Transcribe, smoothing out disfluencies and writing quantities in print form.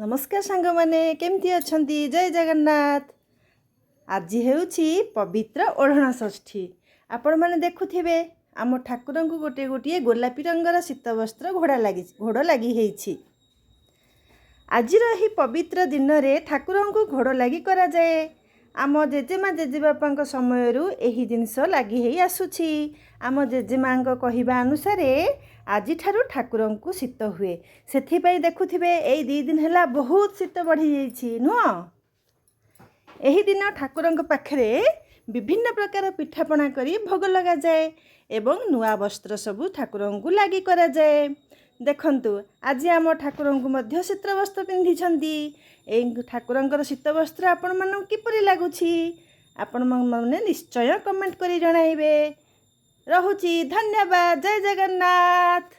नमस्कार सांग माने केमती अछंती जय जगन्नाथ। आज हेउछि पवित्र ओढ़णा षष्ठी। आपण माने देखुथिबे आम ठाकुर को गोटे गोटे गोलापी रंगर शीत वस्त्र घोड़ लगी हेछि। आज रही पवित्र दिन रे ठाकुर को घोड़ लगी करा जाए। आम जेजेमा जेजेबापा समय यही जिनस लगी हेई आसुछि। आम जेजेमा कहवा अनुसार आज ठारू ठाकुर को शीत हुए से देखुथिबे एई 2 दिन हैला बहुत शीत बढ़ी जाइछि नुह। एही दिन ठाकुर पाखरे विभिन्न प्रकार पिठापଣା करी भोग लगा जाए एवं नुआ वस्त्र सबू ठाकुर को लगी करा जाए। देखंतु आज आम ठाकुर को मध्य शीत वस्त्र पिंधिछंती। एई ठाकुरंकर शीत वस्त्र आपण मानक किपरि लागुछि आपण माने निश्चय कमेंट करी जणाइबे। रहुछि धन्यवाद। जय जगन्नाथ।